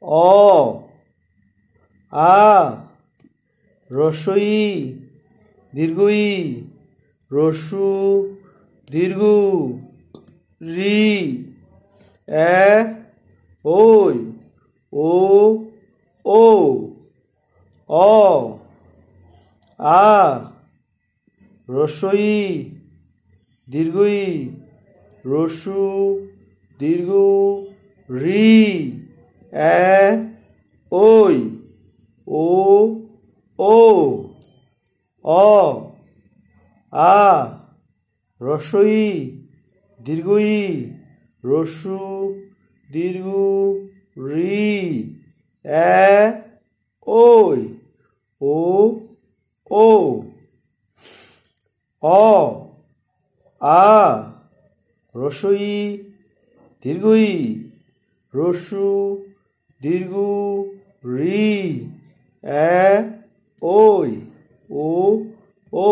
অ আ রস্বই দীর্ঘই রস্যু দীর্ঘ রি এ ওই ও ও অ আ রস্বই দীর্ঘই রস্যু দীর্ঘ রি এ ওই ও ও অ আ রস্বই দীর্ঘই রস্যু দীর্ঘ রি এ ওই ও ও অ আ রস্বই দীর্ঘই রস্যু দীর্ঘ রি এ ওই ও ও